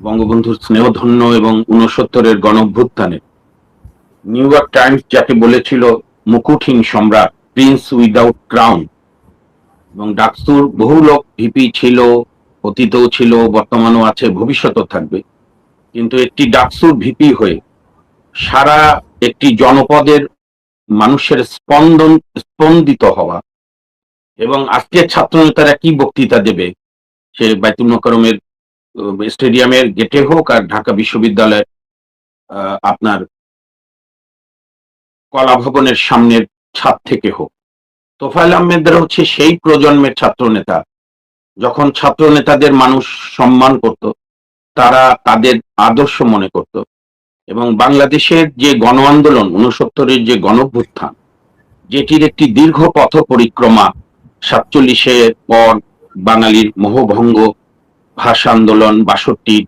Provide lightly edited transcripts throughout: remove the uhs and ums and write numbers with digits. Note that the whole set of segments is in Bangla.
বঙ্গবন্ধুর স্নেহধন্য এবং ৬৯-এর গণঅভ্যুত্থানে নিউ ইয়র্ক টাইমস যাকে বলেছিল মুকুটহীন সম্রাট, প্রিন্স উইদাউট ক্রাউন, এবং ডাকসুর বহু লোক ভিপি ছিল, অতীতেও ছিল, বর্তমানেও আছে, ভবিষ্যতেও থাকবে। কিন্তু একটি ডাকসুর ভিপি হয়ে সারা একটি জনপদের মানুষের স্পন্দিত হওয়া, এবং আজকের ছাত্র নেতারা কি বক্তৃতা দেবে, সে বাইতুল মোকাররমের স্টেডিয়ামের গেটে হোক আর ঢাকা বিশ্ববিদ্যালয়ের আপনার কলা ভবনের সামনের ছাদ থেকে হোক, তোফায়েল আহমেদরা হচ্ছে সেই প্রজন্মের ছাত্র নেতা যখন ছাত্র নেতাদের মানুষ সম্মান করত, তারা তাদের আদর্শ মনে করত, এবং বাংলাদেশের যে গণ আন্দোলন ৬৯-এর যে গণঅভ্যুত্থান, যেটির একটি দীর্ঘ পথ পরিক্রমা, ৪৭-এর পর বাঙালির মোহভঙ্গ, ভাষা আন্দোলন ৬২,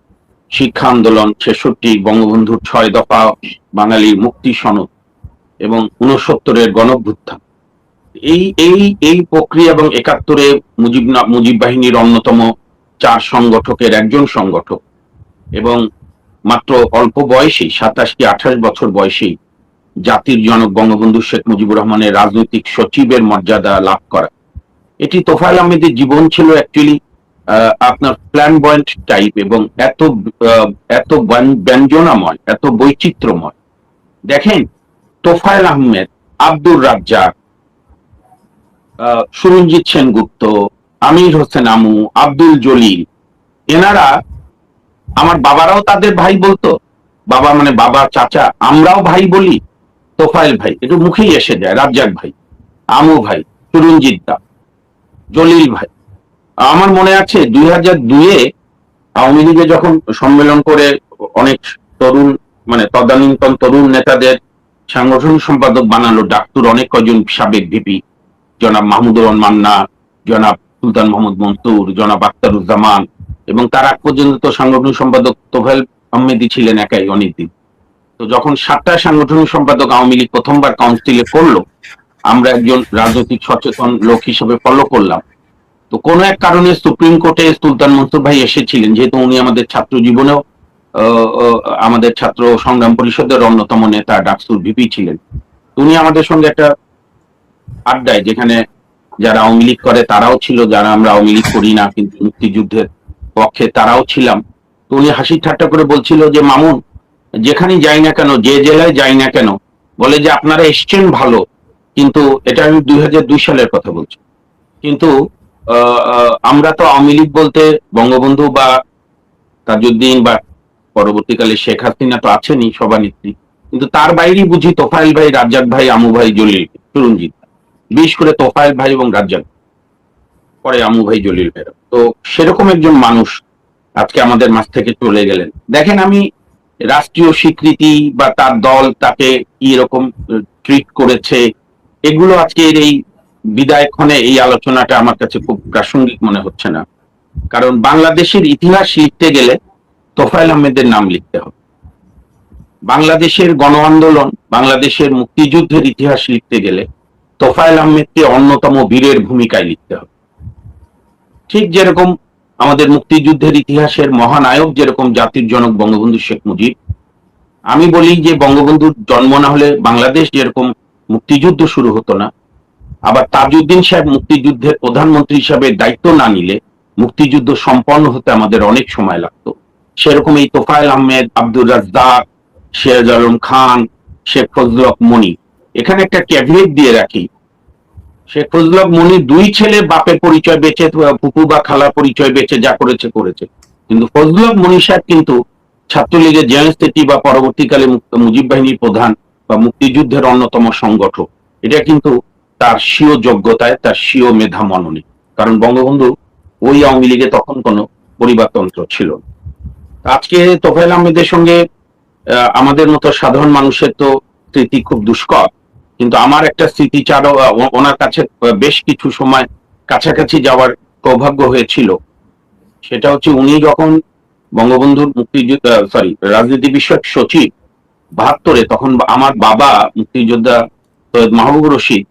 শিক্ষা আন্দোলন ৬৬, বঙ্গবন্ধুর ৬ দফা, বাঙালির মুক্তি সনদ এবং ৬৯-এর গণঅভ্যুত্থান, এই এই এই প্রক্রিয়া এবং ৭১-এ মুজিব বাহিনীর অন্যতম ৪ সংগঠকের একজন সংগঠক, এবং মাত্র অল্প বয়সেই ২৭ কি ২৮ বছর বয়সেই জাতির জনক বঙ্গবন্ধু শেখ মুজিবুর রহমানের রাজনৈতিক সচিবের মর্যাদা লাভ করা, এটি তোফায়েল আহমেদের জীবন ছিল অ্যাকচুয়ালি আপনার ফ্ল্যামবয়েন্ট টাইপ, এবং এত ব্যঞ্জনাময়, এত বৈচিত্র্যময়। দেখেন, তোফায়েল আহমেদ, আব্দুর রাজ্জাক, সুরঞ্জিত সেনগুপ্ত, আমির হোসেন আমু, আব্দুল জলিল, এনারা আমার বাবারাও তাদের ভাই বলতো, বাবা মানে বাবা, চাচা, আমরাও ভাই বলি, তোফায়েল ভাই একটু মুখেই এসে যায়, রাজ্জাক ভাই, আমু ভাই, সুরঞ্জিত দা, জলিল ভাই। আমার মনে আছে ২০০২-এ আওয়ামী লীগে যখন সম্মেলন করে অনেক তরুণ, মানে তদানীন্তন তরুণ নেতাদের সাংগঠনিক সম্পাদক বানালো ডাকতুর অনেক কজন সাবেক ভিপি, জনাব মাহমুদুর রহমান মান্না, জনাব সুলতান মোহাম্মদ মনসুর, জনাব আখতারুজ্জামান, এবং তার আগ পর্যন্ত তো সাংগঠনিক সম্পাদক তোফায়েল আহমেদই ছিলেন একাই অনেকদিন। তো যখন ৭টা সাংগঠনিক সম্পাদক আওয়ামী লীগ প্রথমবার কাউন্সিলে করলো, আমরা একজন রাজনৈতিক সচেতন লোক হিসেবে ফলো করলাম। তো কোন এক কারণে সুপ্রিম কোর্টে সুলতান মনসুর ভাই এসেছিলেন, যেহেতু উনি আমাদের ছাত্র জীবনেও আমাদের ছাত্র সংগ্রাম পরিষদের অন্যতম নেতা, ডাকসুর ভিপি ছিলেন। উনি আমাদের সঙ্গে একটা আড্ডায়, যেখানে যারা আওয়ামী লীগ করে তারাও ছিল, যারা আমরা আওয়ামী লীগ করি না কিন্তু মুক্তিযুদ্ধের পক্ষে তারাও ছিলাম, তো উনি হাসি ঠাট্টা করে বলছিল যে, মামুন, যেখানে যাই না কেন, যে জেলায় যাই না কেন, বলে যে আপনারা এসছেন ভালো, কিন্তু এটা আমি ২০০২ সালের কথা বলছি, কিন্তু আমরা তো আওয়ামী লীগ বলতে বঙ্গবন্ধু বা তাজউদ্দিন বা পরবর্তীকালে শেখ হাসিনা তো আছেনই সভানেত্রী, কিন্তু তার বাইরেই বুঝি তোফায়েল ভাই, রাজ্জাক ভাই, আমু ভাই, জলিল, সুরঞ্জিত, বিশেষ করে তোফায়েল ভাই এবং রাজ্জাক, পরে আমু ভাই, জলিল ভাই। তো সেরকম একজন মানুষ আজকে আমাদের মাঝ থেকে চলে গেলেন। দেখেন, আমি রাষ্ট্রীয় স্বীকৃতি বা তার দল তাকে কি রকম ট্রিট করেছে, এগুলো আজকের এই বিদায়ক্ষণে এই আলোচনাটা আমার কাছে খুব প্রাসঙ্গিক মনে হচ্ছে না। কারণ বাংলাদেশের ইতিহাস লিখতে গেলে তোফায়েল আহমেদের নাম লিখতে হবে, বাংলাদেশের গণ আন্দোলন, বাংলাদেশের মুক্তিযুদ্ধের ইতিহাস লিখতে গেলে তোফায়েল আহমেদকে অন্যতম বীরের ভূমিকায় লিখতে হবে। ঠিক যেরকম আমাদের মুক্তিযুদ্ধের ইতিহাসের মহানায়ক যেরকম জাতির জনক বঙ্গবন্ধু শেখ মুজিব, আমি বলি যে বঙ্গবন্ধুর জন্ম না হলে বাংলাদেশ যেরকম মুক্তিযুদ্ধ শুরু হতো না, আবার তাজউদ্দিন সাহেব মুক্তিযুদ্ধের প্রধানমন্ত্রী হিসাবে দায়িত্ব না নিলে মুক্তিযুদ্ধ সম্পন্ন হতে আমাদের অনেক সময় লাগতো, সেরকম এই তোফায়েল আহমেদ, আব্দুর রাজ্জাক, সিরাজ আলম খান, শেখ ফজলুল হক মনি, এখানে একটা ক্যাভিয়েট দিয়ে রাখি, শেখ ফজলুল হক মনি ২ ছেলে বাপের পরিচয় বেঁচে, ফুপু বা খালার পরিচয় বেঁচে যা করেছে করেছে, কিন্তু ফজলুল হক মনি সাহেব কিন্তু ছাত্রলীগের জেনারেল সেক্রেটারি বা পরবর্তীকালে মুজিব বাহিনীর প্রধান বা মুক্তিযুদ্ধের অন্যতম সংগঠক। এটা কিন্তু তার স্বীয় যোগ্যতায়, তার স্বীয় মেধা মননে, কারণ বঙ্গবন্ধু ওই আওয়ামী লীগে তখন কোনো পরিবারতন্ত্র ছিল না। আজকে তোফায়েল আহমেদের সঙ্গে আমাদের মতো সাধারণ মানুষের তো স্মৃতি খুব দুষ্কর, কিন্তু আমার একটা স্মৃতিচারও ওনার কাছে বেশ কিছু সময় কাছাকাছি যাওয়ার সৌভাগ্য হয়েছিল। সেটা হচ্ছে উনি যখন বঙ্গবন্ধুর মুক্তিযুদ্ধ রাজনীতি বিষয়ক সচিব ৭২-এ, তখন আমার বাবা মুক্তিযোদ্ধা সৈয়দ মাহবুব রশিদ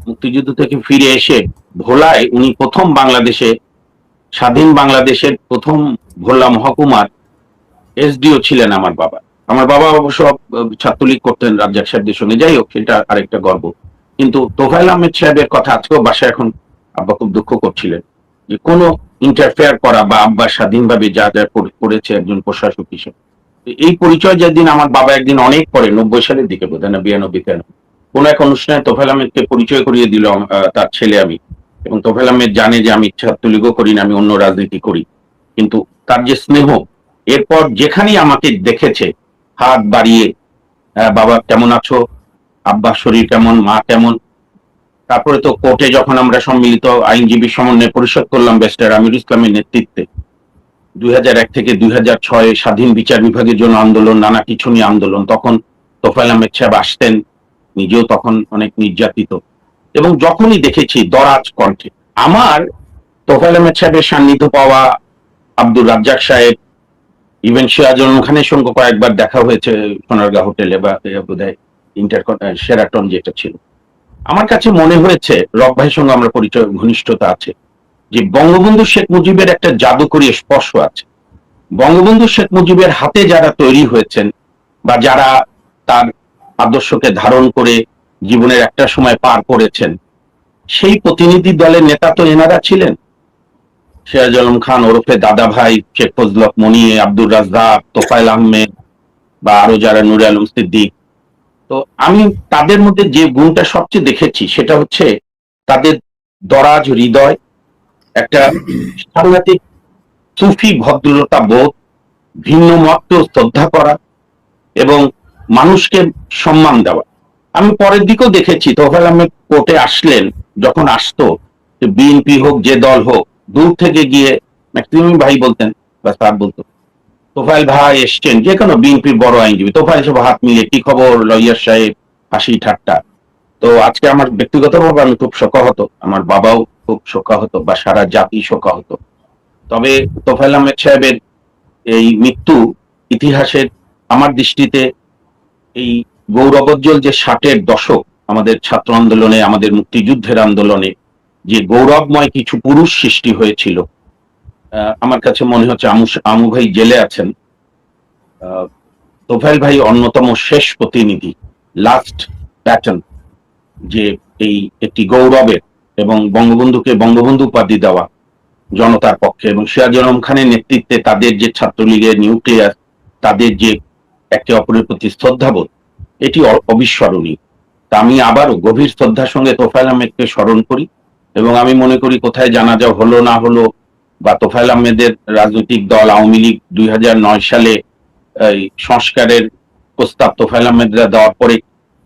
মুক্তিযুদ্ধ থেকে ফিরে এসে ভোলায় উনি প্রথম বাংলাদেশে, স্বাধীন বাংলাদেশের প্রথম ভোলা মহকুমার এসডিও ছিলেন আমার বাবা। আমার বাবা অবশ্য ছাত্রলীগ করতেন রাজ্জাক সাহেবদের সঙ্গে, যাই হোক সেটা আরেকটা গর্ব। কিন্তু তোফায়েল আহমেদ সাহেবের কথা আজকেও বাসায় এখন আব্বা খুব দুঃখ করছিলেন যে কোনো ইন্টারফেয়ার করা বা আব্বা স্বাধীনভাবে যা যা করেছে একজন প্রশাসক হিসেবে, এই পরিচয় যেদিন আমার বাবা একদিন অনেক পরে 90 সালের দিকে বোধ হয় না 92-93 কোন এক অনুষ্ঠানে তোফায়েল আহমেদকে পরিচয় করিয়ে দিল তার ছেলে আমি, এবং তোফায়েল আহমেদ জানে যে আমি ছাত্রলীগও করি না, আমি অন্য রাজনীতি করি, কিন্তু তার যে স্নেহ, এরপর যেখানেই আমাকে দেখেছে হাত বাড়িয়ে বাবা কেমন আছো, আব্বা শরীর কেমন, মা কেমন। তারপরে তো কোর্টে যখন আমরা সম্মিলিত আইনজীবী সমন্বয় পরিষদ করলাম ব্যারিস্টার আমিরুল ইসলামের নেতৃত্বে 2001 থেকে 2006 স্বাধীন বিচার বিভাগের জন্য আন্দোলন, নানা কিছু নিয়ে আন্দোলন, তখন তোফায়েল আহমেদ সাহেব আসতেন, নিজেও তখন অনেক নির্যাতিত, এবং যখনই দেখেছি দরাজ কণ্ঠে আমার তোফায়েল আহমেদ সাহেবের সান্নিধ্য পাওয়া, আব্দুর রাজ্জাক সাহেব, ইভেন সিরাজুল খানের সঙ্গে কয়েকবার দেখা হয়েছে সোনারগাঁ হোটেলে বা বোধহয় শেরাটন যেটা ছিল। আমার কাছে মনে হয়েছে রব ভাইয়ের সঙ্গে আমরা পরিচয় ঘনিষ্ঠতা আছে, যে বঙ্গবন্ধু শেখ মুজিবের একটা জাদুকরী স্পর্শ আছে। বঙ্গবন্ধু শেখ মুজিবের হাতে যারা তৈরি হয়েছেন বা যারা তার আদর্শকে ধারণ করে জীবনের একটা সময় পার করেছেন, সেই প্রতিনিধি দলের নেতা তো এনারা ছিলেন। সিরাজ আলম খান ওরফে দাদা ভাই, শেখ ফজল হক মনি, আব্দুর রাজ্জাক, তোফায়েল আহমেদ বা আরো যারা, নুরে আলম সিদ্দিক। তো আমি তাদের মধ্যে যে গুণটা সবচেয়ে দেখেছি সেটা হচ্ছে তাদের দরাজ হৃদয়, একটা সাংঘাতিক সুফি ভদ্রতা বোধ, ভিন্ন মতকে শ্রদ্ধা করা এবং মানুষকে সম্মান দেওয়া। আমি পরের দিকেও দেখেছি তোফায়েল আহমেদ কোর্টে আসলেন, যখন আসতো বিএনপি হোক যে দল হোক, দূর থেকে গিয়ে ম্যাক্সিমাম ভাই বলতেন বা স্যার বলতো, তোফায়েল ভাই এসছেন, যে কোনো বিএনপির বড় আইনজীবী, তোফায়েল সব হাত মিলিয়ে কি খবর লয়ার সাহেব, হাসি ঠাট্টা। তো আজকে আমার ব্যক্তিগতভাবে আমি খুব শোকাহত, আমার বাবাও খুব শোকাহত বা সারা জাতি শোকাহত। তবে তোফায়েল আহমেদ সাহেবের এই মৃত্যু ইতিহাসের আমার দৃষ্টিতে এই গৌরবোজ্জ্বল যে 60-এর দশক আমাদের ছাত্র আন্দোলনে, আমাদের মুক্তিযুদ্ধের আন্দোলনে যে গৌরবময় কিছু পুরুষ সৃষ্টি হয়েছিল, আমার কাছে মনে হচ্ছে আমু ভাই জেলে আছেন, তোফায়েল ভাই অন্যতম শেষ প্রতিনিধি, লাস্ট প্যাটার্ন, যে এই একটি গৌরবের এবং বঙ্গবন্ধুকে বঙ্গবন্ধু উপাধি দেওয়া জনতার পক্ষে, এবং সিরাজ আলম খানের নেতৃত্বে তাদের যে ছাত্রলীগের নিউক্লিয়াস, তাদের যে একে অপরের প্রতি শ্রদ্ধাবোধ, এটি অবিস্মরণীয়। তা আমি আবারও গভীর শ্রদ্ধার সঙ্গে তোফায়েল আহমেদকে স্মরণ করি, এবং আমি মনে করি কোথায় জানাজা হলো না হলো বা তোফায়েল আহমেদের রাজনৈতিক দল আওয়ামী লীগ 2009 সালে এই সংস্কারের প্রস্তাব তোফায়েল আহমেদরা দেওয়ার পরে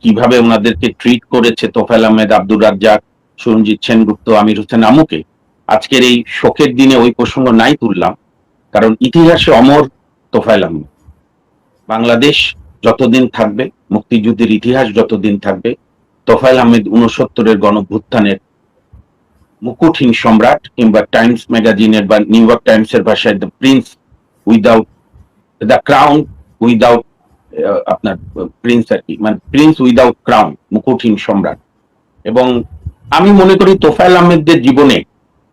কিভাবে ওনাদেরকে ট্রিট করেছে তোফায়েল আহমেদ, আব্দুর রাজ্জাক, সুরঞ্জিত সেনগুপ্ত, আমির হোসেন আমুকে, আজকের এই শোকের দিনে ওই প্রসঙ্গ নাই তুললাম, কারণ ইতিহাসে অমর তোফায়েল আহমেদ। বাংলাদেশ যতদিন থাকবে, মুক্তিযুদ্ধের ইতিহাস যতদিন থাকবে, তোফায়েল আহমেদ 69-এর গণভ্যুত্থানের মুকুটহীন সম্রাট, কিংবা টাইমস ম্যাগাজিনের বা নিউ ইয়র্ক টাইমসের ভাষায় the Prince without the crown, without আপনার প্রিন্স আর কি, মানে প্রিন্স উইদাউট ক্রাউন, মুকুটহীন সম্রাট। এবং আমি মনে করি তোফায়েল আহমেদদের জীবনে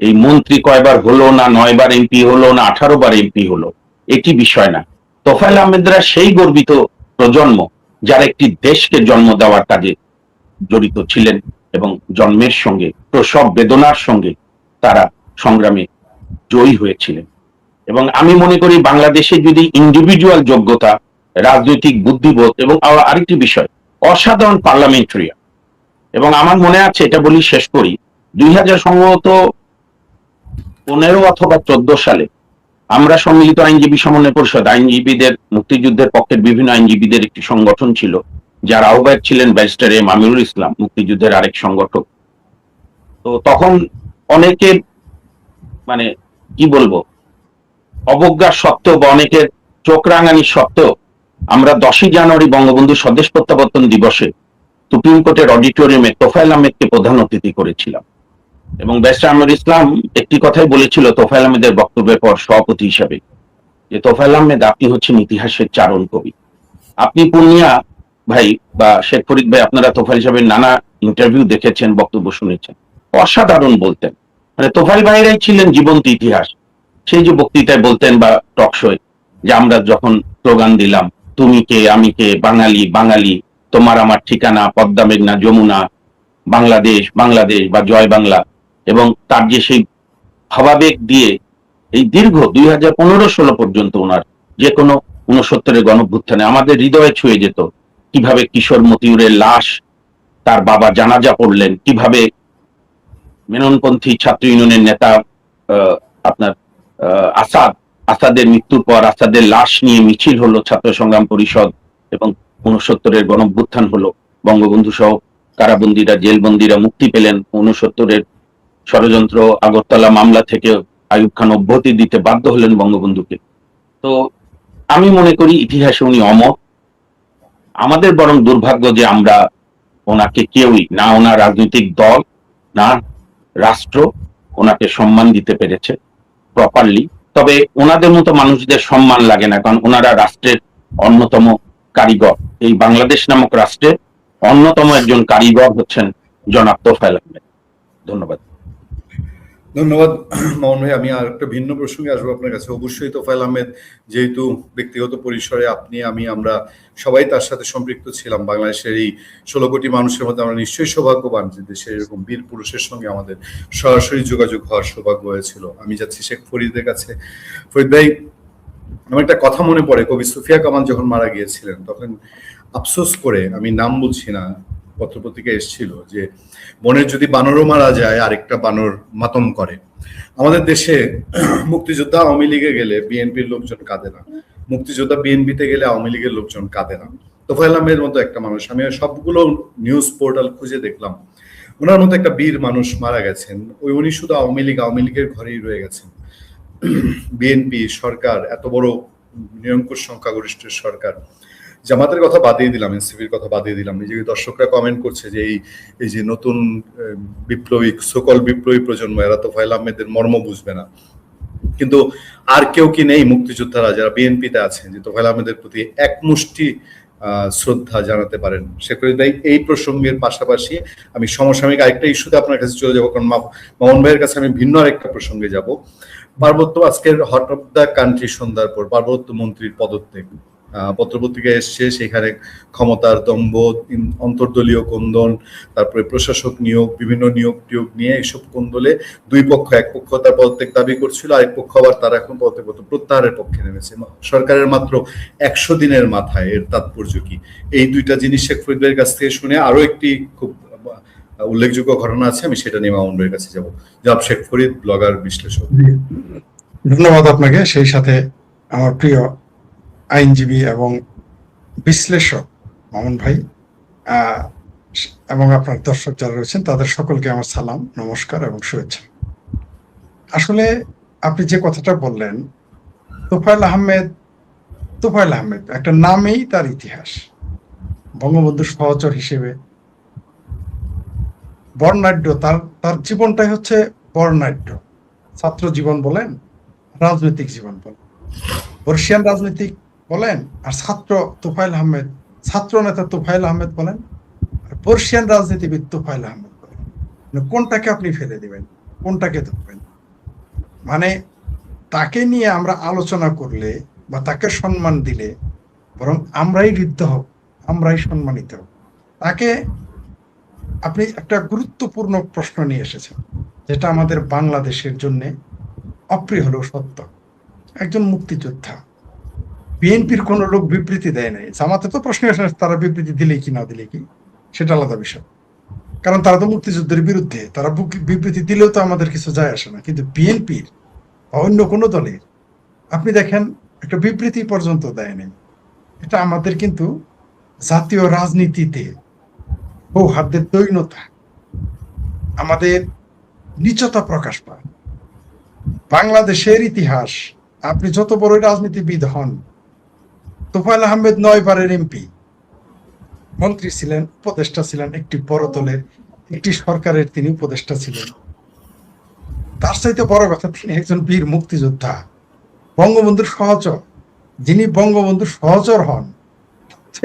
এই মন্ত্রী কয়বার হলো না, 9 বার এমপি হলো না, 18 বার এমপি হলো, এটি বিষয় না। তোফায়েল আহমেদরা সেই গর্বিত প্রজন্ম যারা একটি দেশকে জন্ম দেওয়ার কাজে জড়িত ছিলেন, এবং জন্মের সঙ্গে প্রসব বেদনার সঙ্গে তারা সংগ্রামে জয়ী হয়েছিলেন। এবং আমি মনে করি বাংলাদেশে যদি ইন্ডিভিজুয়াল যোগ্যতা, রাজনৈতিক বুদ্ধিবোধ এবং আরেকটি বিষয় অসাধারণ পার্লামেন্টারিয়ান, এবং আমার মনে আছে, এটা বলি শেষ করি, 2000 সম্ভবত 15 অথবা 14 সালে আমরা সম্মিলিত আইনজীবী সমন্বয় পরিষদ, আইনজীবীদের, মুক্তিযুদ্ধের পক্ষের বিভিন্ন আইনজীবীদের একটি সংগঠন ছিল, যার আহ্বায়ক ছিলেন ব্যারিস্টার এম আমিরুল ইসলাম, মুক্তিযুদ্ধের আরেক সংগঠক। তো তখন অনেকে, মানে কি বলবো, অবজ্ঞা সত্ত্বেও বা অনেকের চোখ রাঙানি সত্ত্বেও আমরা 10ই জানুয়ারি বঙ্গবন্ধু স্বদেশ প্রত্যাবর্তন দিবসে সুপ্রিম কোর্টের অডিটোরিয়ামে তোফায়েল আহমেদকে প্রধান অতিথি করেছিলাম, এবং ব্যারিস্টার আমিরুল ইসলাম একটি কথাই বলেছিল তোফায়েল আহমেদের বক্তব্যের পর সভাপতি হিসাবে, যে তোফায়েল আহমেদ, আপনি হচ্ছেন ইতিহাসের চারণ কবি। আপনি পূর্ণিয়া ভাই বা শেখ ফরিদ ভাই, আপনারা তোফায়েল সাহেবের নানা ইন্টারভিউ দেখেছেন, বক্তব্য শুনেছেন, অসাধারণ বলতেন, মানে তোফায়েল ভাইরাই ছিলেন জীবন্ত ইতিহাস। সেই যে বক্তৃতায় বলতেন বা টকশোয়, যে আমরা যখন স্লোগান দিলাম, তুমি কে আমি কে, বাঙালি বাঙালি, তোমার আমার ঠিকানা পদ্মা মেঘনা যমুনা, বাংলাদেশ বাংলাদেশ বা জয় বাংলা, এবং তার যে সেই ভাবাবেগ দিয়ে এই দীর্ঘ 2015-16 পর্যন্ত ওনার যে কোনো 69-এর গণঅভ্যুত্থানে আমাদের হৃদয়ে ছুঁয়ে যেত। কিভাবে কিশোর মতিউরের লাশ তার বাবা জানাজা পড়লেন, কিভাবে মেননপন্থী ছাত্র ইউনিয়নের নেতা আপনার আসাদের মৃত্যুর পর আসাদের লাশ নিয়ে মিছিল হলো ছাত্র সংগ্রাম পরিষদ, এবং 69-এর গণঅভ্যুত্থান হলো, বঙ্গবন্ধু সহ কারাবন্দীরা জেলবন্দীরা মুক্তি পেলেন, 69-এর ষড়যন্ত্র আগরতলা মামলা থেকে আইয়ুব খান অব্যাহতি দিতে বাধ্য হলেন বঙ্গবন্ধুকে। তো আমি মনে করি ইতিহাসে উনি অমর। আমাদের বরং দুর্ভাগ্য যে আমরা ওনাকে কেউই, না ওনার রাজনৈতিক দল না রাষ্ট্র ওনাকে সম্মান দিতে পেরেছে প্রপারলি। তবে ওনাদের মতো মানুষদের সম্মান লাগে না, কারণ ওনারা রাষ্ট্রের অন্যতম কারিগর। এই বাংলাদেশ নামক রাষ্ট্রের অন্যতম একজন কারিগর হচ্ছেন জনাব তোফায়েল আহমেদ। ধন্যবাদ। ধন্যবাদ মামুন ভাই। আমি আর একটা ভিন্ন প্রসঙ্গে আসবো আপনার কাছে। অবশ্যই তোফায়েল আহমেদ যেহেতু ব্যক্তিগত পরিসরে আপনি আমি আমরা সবাই তার সাথে সম্পৃক্ত ছিলাম, বাংলাদেশের এই 16 কোটি মানুষের মধ্যে আমরা নিশ্চয়ই সৌভাগ্যবান যে দেশের এরকম বীর পুরুষের সঙ্গে আমাদের সরাসরি যোগাযোগ হওয়ার সৌভাগ্য হয়েছিল। আমি যাচ্ছি শেখ ফরিদের কাছে। ফরিদ ভাই, আমার একটা কথা মনে পড়ে, কবি সুফিয়া কামাল যখন মারা গিয়েছিলেন তখন আফসোস করে, আমি নাম বলছি না, পত্রপত্রিকায় এসেছিল যে বনের যদি বানরও মারা যায় আরেকটা বানর মাতম করে। আমাদের দেশে মুক্তিযোদ্ধা আওয়ামী লীগে গেলে বিএনপির লোকজন কাঁদে না, মুক্তিযোদ্ধা বিএনপিতে গেলে আওয়ামী লীগের লোকজন কাঁদে না। তোফায়েল আহমেদের মতো একটা মানুষ, আমি সবগুলো নিউজ পোর্টাল খুঁজে দেখলাম, ওনার মতো একটা বীর মানুষ মারা গেছেন, উনি শুধু আওয়ামী লীগের ঘরেই রয়ে গেছেন। বিএনপি সরকার, এত বড় নিরঙ্কুশ সংখ্যাগরিষ্ঠের সরকার, জামাতের কথা বাদিয়ে দিলাম, এনসিপির কথা বাদিয়ে দিলাম, এই যে দর্শকরা কমেন্ট করছে যে এই যে নতুন বিপ্লবী সকল বিপ্লবী প্রজন্ম, এরা তোফায়েল আহমেদের মর্ম বুঝবে না। কিন্তু আর কেউ কি নেই মুক্তিযোদ্ধারা যারা বিএনপিতে আছেন যে তোফায়েল আহমেদের প্রতি এক মুষ্টি শ্রদ্ধা জানাতে পারেন? শেখ ফরিদ ভাই, এই প্রসঙ্গের পাশাপাশি আমি সমসাময়িক আরেকটা ইস্যুতে আপনার কাছে চলে যাবো, কারণ মামুন ভাইয়ের কাছে আমি ভিন্ন আরেকটা প্রসঙ্গে যাব। পার্বত্য, আজকের হট অফ দ্য কান্ট্রি সন্ধ্যার পর পার্বত্য মন্ত্রীর পদত্যাগ পত্রপত্রিকায় এসছে, সেখানে ক্ষমতার দম্ভ, অন্তর্দলীয় কোন্দল, তারপরে প্রশাসক নিয়োগ, বিভিন্ন নিয়োগ টিয়োগ নিয়ে এইসব কোন্দলে দুই পক্ষ, এক পক্ষ তার পদত্যাগ দাবি করছিল, আরেক পক্ষ আবার তারা এখন পদত্যাগ প্রত্যাহারের পক্ষে নেমেছে। সরকারের মাত্র 100 দিনের মাথায় এর তাৎপর্য কি? এই দুইটা জিনিস শেখ ফরিদ ভাইয়ের কাছ থেকে শুনে আরো একটি খুব উল্লেখযোগ্য ঘটনা আছে, আমি সেটা নিয়ে মামুন ভাইয়ের কাছে যাবো। জনাব শেখ ফরিদ, ব্লগার, বিশ্লেষক। ধন্যবাদ আপনাকে, সেই সাথে আমার প্রিয় আইনজীবী এবং বিশ্লেষক মামুন ভাই এবং আপনার দর্শক যারা রয়েছেন তাদের সকলকে আমার সালাম, নমস্কার এবং শুভেচ্ছা। আসলে আপনি যে কথাটা বললেন, তোফায়েল আহমেদ একটা নামেই তার ইতিহাস। বঙ্গবন্ধুর সহচর হিসেবে বর্ণাঢ্য, তার জীবনটাই হচ্ছে বর্ণাঢ্য। ছাত্র জীবন বলেন, রাজনৈতিক জীবন বলেন, বর্ষিয়ান রাজনৈতিক বলেন, আর ছাত্র নেতা তোফায়েল আহমেদ বলেন, আর বর্ষিয়ান রাজনীতিবিদ তোফায়েল আহমেদ বলেন। কোনটাকে আপনি ফেলে দিবেন, কোনটাকে ধরবেন? মানে তাকে নিয়ে আমরা আলোচনা করলে বা তাকে সম্মান দিলে বরং আমরাই ঋদ্ধ হব, আমরাই সম্মানিত হব। তাকে আপনি একটা গুরুত্বপূর্ণ প্রশ্ন নিয়ে এসেছেন, যেটা আমাদের বাংলাদেশের জন্য অপ্রিয় হলেও সত্য। একজন মুক্তিযোদ্ধা, বিএনপির কোন লোক বিবৃতি দেয় নাই। জামাতে তো প্রশ্ন আসে তারা বিবৃতি দিলে কি না দিলে কি, সেটা আলাদা বিষয়, কারণ তারা তো মুক্তিযুদ্ধের বিরুদ্ধে, তারা বিবৃতি দিলেও তো আমাদের কিছু যায় আসে না। কিন্তু বিএনপির বা অন্য কোনো দলের আপনি দেখেন একটা বিবৃতি পর্যন্ত দেয় নাই। এটা আমাদের কিন্তু জাতীয় রাজনীতিতে সৌহার্দ্যের দৈন্যতা, আমাদের নীচতা প্রকাশ পায়। বাংলাদেশের ইতিহাস, আপনি যত বড় রাজনীতিবিদ হন, তোফায়েল আহমেদ 9 বারের এমপি, মন্ত্রী ছিলেন, উপদেষ্টা ছিলেন, একটি বড় দলের একটি সরকারের তিনি উপদেষ্টা ছিলেন। তার চাইতে বড় কথা, তিনি একজন বীর মুক্তিযোদ্ধা, বঙ্গবন্ধুর সহচর। যিনি বঙ্গবন্ধুর সহচর হন,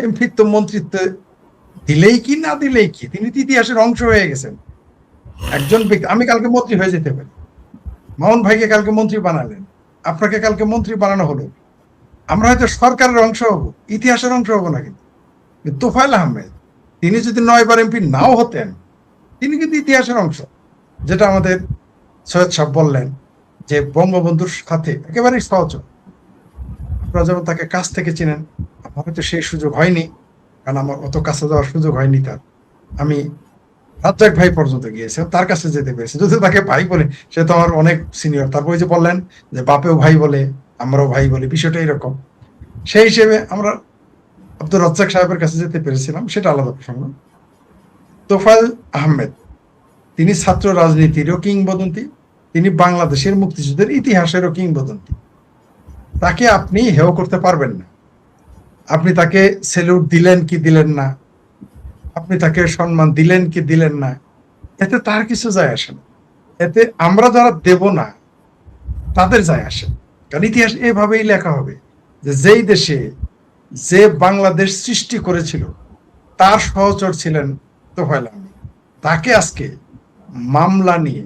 এমপি তো মন্ত্রিত্ব দিলেই কি না দিলেই কি, তিনি তো ইতিহাসের অংশ হয়ে গেছেন। একজন ব্যক্তি, আমি কালকে মন্ত্রী হয়ে যেতে পারি, মামুন ভাইকে কালকে মন্ত্রী বানালেন, আপনাকে কালকে মন্ত্রী বানানো হলো, আমরা হয়তো সরকারের অংশ হব, ইতিহাসের অংশ হব না। কিন্তু তোফায়েল আহমেদ তিনি যদি 9 বার এমপি নাও হতেন, তিনি কিন্তু ইতিহাসের অংশ। যেটা আমাদের সৈয়দ সাহেব বললেন যে বঙ্গবন্ধুর সাথে একেবারেই সহযোগ। আপনারা যেমন তাকে কাছ থেকে চিনেন, আমার হয়তো সেই সুযোগ হয়নি, কারণ আমার অত কাছে যাওয়ার সুযোগ হয়নি তার। আমি রাজ্জাক ভাই পর্যন্ত গিয়েছে, তার কাছে যেতে পেরেছি, যদি তাকে ভাই বলে, সে তো আমার অনেক সিনিয়র। তারপর ওই যে বললেন যে বাপেও ভাই বলে, আমরাও ভাই বলি, বিষয়টা এরকম। সেই হিসেবে আমরা আব্দুর রাজ্জাক সাহেবের কাছে যেতে পেরেছিলাম, সেটা আলাদা প্রসঙ্গ। তোফায়েল আহমেদ তিনি ছাত্র রাজনীতিরও কিংবদন্তি, তিনি বাংলাদেশের মুক্তিযুদ্ধের ইতিহাসেরও কিংবদন্তি। তাকে আপনি হেয় করতে পারবেন না। আপনি তাকে সেলুট দিলেন কি দিলেন না, আপনি তাকে সম্মান দিলেন কি দিলেন না, এতে তার কিছু যায় আসে না। এতে আমরা যারা দেব না তাদের যায় আসে। কারণ ইতিহাস এভাবেই লেখা হবে যে যেই দেশে যে বাংলাদেশ সৃষ্টি করেছিল তার সহচর ছিলেন তোফায়েল আহমেদ, তাকে আজকে মামলা নিয়ে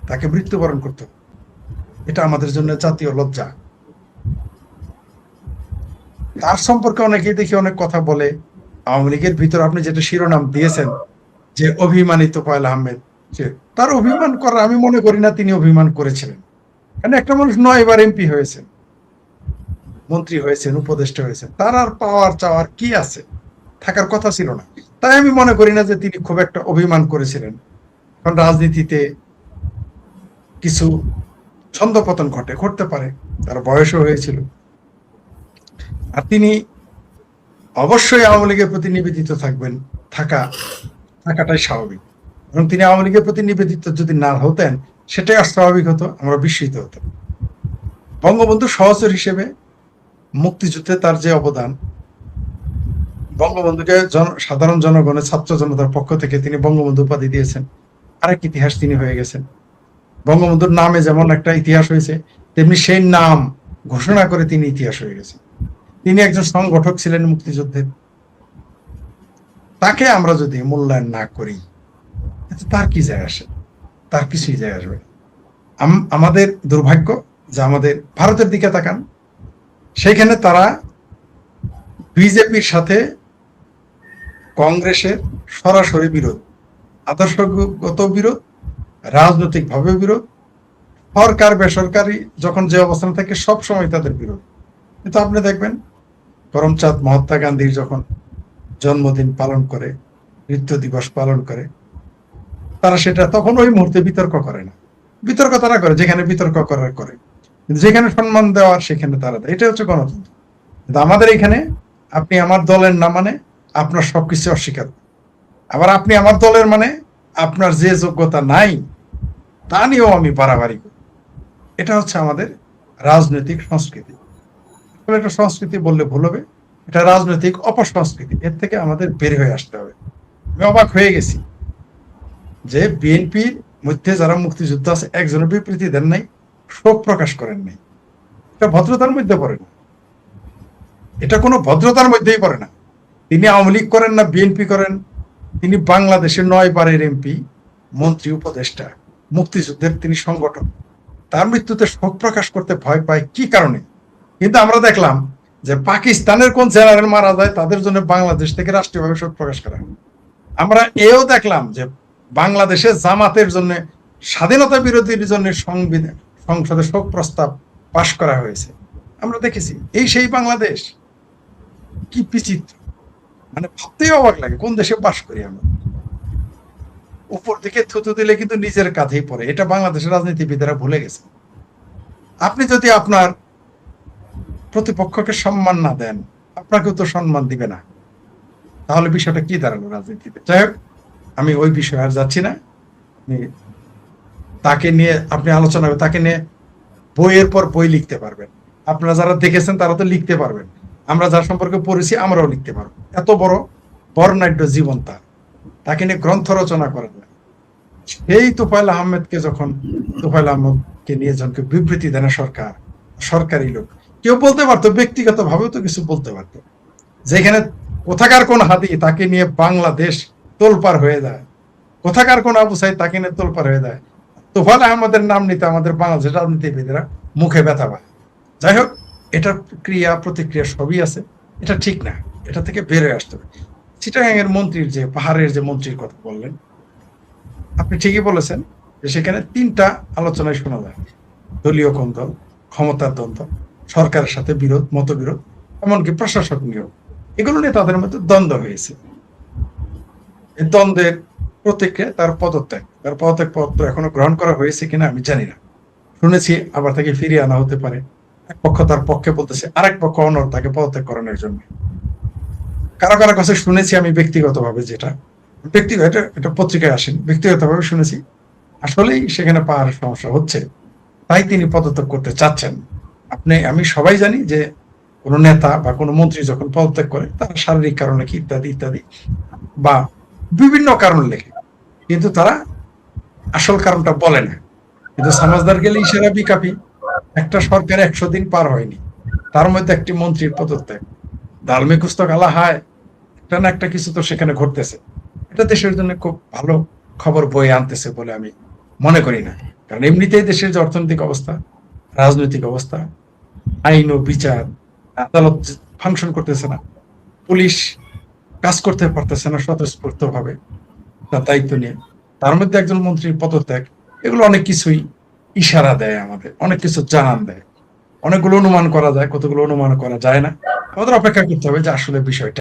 তাকে মৃত্যুবরণ করতে হবে। এটা আমাদের জন্য জাতীয় লজ্জা। তার সম্পর্কে অনেকেই দেখি অনেক কথা বলে। আওয়ামী লীগের ভিতর আপনি যেটা শিরোনাম দিয়েছেন যে অভিমানী তোফায়েল আহমেদ, তার অভিমান করার আমি মনে করি না তিনি অভিমান করেছিলেন। কারণ একটা মানুষ 9 বার এমপি হয়েছেন, মন্ত্রী হয়েছেন, উপদেষ্টা হয়েছেন, তার আর পাওয়ার চাওয়ার কি আছে, থাকার কথা ছিল না। তাই আমি মনে করি না যে তিনি খুব একটা অভিমান করেছিলেন। কারণ রাজনীতিতে কিছু ছন্দপতন ঘটতে পারে, তার বয়সও হয়েছিল। আর তিনি অবশ্যই আওয়ামী লীগের প্রতি নিবেদিত থাকাটাই স্বাভাবিক। এবং তিনি আওয়ামী লীগের প্রতি নিবেদিত যদি না হতেন, সেটাই অস্বাভাবিক হতো, আমরা বিস্মিত হতাম। বঙ্গবন্ধু সহচর হিসেবে মুক্তিযুদ্ধে তার যে অবদান, বঙ্গবন্ধুকে সাধারণ জনগণের, ছাত্র জনতার পক্ষ থেকে তিনি বঙ্গবন্ধু উপাধি দিয়েছেন। আরেক ইতিহাস তিনি হয়ে গেছেন। বঙ্গবন্ধুর নামে যেমন একটা ইতিহাস হয়েছে, তেমনি সেই নাম ঘোষণা করে তিনি ইতিহাস হয়ে গেছেন। তিনি একজন সংগঠক ছিলেন মুক্তিযুদ্ধের। তাকে আমরা যদি মূল্যায়ন না করি, তার কি যায় আসে? তার কিছুই যায় আসবে। আমাদের দুর্ভাগ্য যে আমাদের ভারতের দিকে তাকান, সেখানে তারা বিজেপির সাথে কংগ্রেসের সরাসরি বিরোধ, আদর্শগত বিরোধ, রাজনৈতিকভাবে বিরোধ, সরকার বেসরকারি যখন যে অবস্থান থাকে সব সময় তাদের বিরোধ। কিন্তু আপনি দেখবেন করমচাঁদ মহাত্মা গান্ধীর যখন জন্মদিন পালন করে, মৃত্যু দিবস পালন করে, তারা সেটা তখন ওই মুহূর্তে বিতর্ক করে না। বিতর্ক তারা করে যেখানে বিতর্ক করার করে, কিন্তু যেখানে সম্মান দেওয়ার সেখানে তারা দেয়। এটা হচ্ছে গণতন্ত্র। কিন্তু আমাদের এখানে আপনি আমার দলের না মানে আপনার সবকিছু অস্বীকার, আবার আপনি আমার দলের মানে আপনার যে যোগ্যতা নাই তা নিয়েও আমি বাড়াবাড়ি করি। এটা হচ্ছে আমাদের রাজনৈতিক সংস্কৃতি। এটা সংস্কৃতি বললে ভুল হবে, এটা রাজনৈতিক অপসংস্কৃতি। এর থেকে আমাদের বের হয়ে আসতে হবে। আমি অবাক হয়ে গেছি যে বিএনপির মধ্যে যারা মুক্তিযুদ্ধ আছে একজনের বিবৃতি দেন নাই, শোক প্রকাশ করেন নাই। এটা ভদ্রতার মধ্যে পড়ে না, এটা কোনো ভদ্রতার মধ্যেই পড়ে না। তিনি আওয়ামী লীগ করেন না বিএনপি করেন, তিনি বাংলাদেশের 9 বারের এমপি, মন্ত্রী, উপদেষ্টা, মুক্তিযুদ্ধের তিনি সংগঠক। তার মৃত্যুতে শোক প্রকাশ করতে ভয় পায় কি কারণে? কিন্তু আমরা দেখলাম যে পাকিস্তানের কোন জেনারেল মারা যায় তাদের জন্য বাংলাদেশ থেকে রাষ্ট্রীয়ভাবে শোক প্রকাশ করা হয়। আমরা এও দেখলাম যে বাংলাদেশের জামাতের জন্য, স্বাধীনতা বিরোধীর জন্য সংসদে শোক প্রস্তাব পাশ করা হয়েছে। আমরা দেখেছি এই সেই বাংলাদেশ। কি বিচিত্র, মানে ভাবতেই অবাক লাগে কোন দেশে বাস করি আমরা। উপর দিকে থুতু দিলে কিন্তু নিজের কাঁধেই পড়ে, এটা বাংলাদেশের রাজনীতিবিদেরা ভুলে গেছে। আপনি যদি আপনার প্রতিপক্ষকে সম্মান না দেন, আপনাকেও তো সম্মান দিবে না। তাহলে বিষয়টা কি দাঁড়ালো রাজনীতিতে? যাই হোক, আমি ওই বিষয়ে আর যাচ্ছি না। তাকে নিয়ে আপনি আলোচনা, তাকে নিয়ে বইয়ের পর বই লিখতে পারবেন। আপনারা যারা দেখেছেন তারা তো লিখতে পারবেন, আমরা যার সম্পর্কে পড়েছি আমরাও লিখতে পারবো। এত বড় বর্ণাঢ্য জীবন তাকে নিয়ে গ্রন্থ রচনা করেন না। সেই তোফায়েল আহমেদকে নিয়ে জনকে বিবৃতি দেন সরকার, সরকারি লোক, কেউ বলতে পারতো, ব্যক্তিগত ভাবেও তো কিছু বলতে পারতো, যেখানে কোথাকার কোন হাদি তাকে নিয়ে বাংলাদেশ তোলপার হয়ে যায়, কোথাকার কোন আবু সাইদ তাকে নিয়ে তোলপার হয়ে যায়। তোফায়েল আহমদের নাম নিতে আমাদের বাংলাদেশের রাজনীতিবিদরা মুখে ব্যথা পায়। যাই হোক, এটার ক্রিয়া প্রতিক্রিয়া সবই আছে, এটা ঠিক না, এটা থেকে বের হয়ে আসতে হবে। চিটাগাং এর মন্ত্রীর যে পাহাড়ের যে মন্ত্রীর কথা বললেন, আপনি ঠিকই বলেছেন যে সেখানে 3টা আলোচনায় শোনা যায়, দলীয় কোন্দল, ক্ষমতার দ্বন্দ্ব, সরকারের সাথে বিরোধ, মতবিরোধ, এমনকি প্রশাসক নিয়োগ, এগুলো নিয়ে তাদের মধ্যে দ্বন্দ্ব হয়েছে। এই দ্বন্দ্বের প্রতিক্রিয়া তার পদত্যাগ পত্র এখনো গ্রহণ করা হয়েছে কিনা আমি জানি না, শুনেছি আবার তাকে ফিরিয়ে আনা হতে পারে। এক পক্ষ তার পক্ষে বলতেছে, আরেক পক্ষ অনর তাকে পদত্যাগ করানোর জন্য। কারো কারো কাছে শুনেছি আমি ব্যক্তিগতভাবে, এটা পত্রিকায় আসেনি, ব্যক্তিগতভাবে শুনেছি আসলেই সেখানে পাহাড়ের সমস্যা হচ্ছে, তাই তিনি পদত্যাগ করতে চাচ্ছেন। আমি সবাই জানি যে কোন নেতা বা কোনো মন্ত্রী যখন পদত্যাগ করে তারা শারীরিক কারণে কি ইত্যাদি ইত্যাদি বা বিভিন্ন কারণ লেখে, কিন্তু তারা আসল কারণটা বলে না। কিন্তু সমাজদার গেলে ইশারা বিকাপি, একটা সরকার 100 দিন পার হয়নি, তার মধ্যে একটি মন্ত্রীর পদত্যাগ, দালমে কুস্তক আলা হায়, একটা না একটা কিছু তো সেখানে ঘটতেছে। এটা দেশের জন্য খুব ভালো খবর বয়ে আনতেছে বলে আমি মনে করি না। কারণ এমনিতেই দেশের যে অর্থনৈতিক অবস্থা, রাজনৈতিক অবস্থা, আইন ও বিচার, আদালত ফাংশন করতেছে না, পুলিশ কাজ করতে পারতেছে না স্বতঃস্ফূর্ত ভাবে তার দায়িত্ব নিয়ে, তার মধ্যে একজন মন্ত্রীর পদত্যাগ, এগুলো অনেক কিছুই ইশারা দেয়, আমাদের অনেক কিছু জানান দেয়। অনেকগুলো অনুমান করা যায়, কতগুলো অনুমান করা যায় না। আমাদের অপেক্ষা করতে হবে যে আসলে বিষয়টা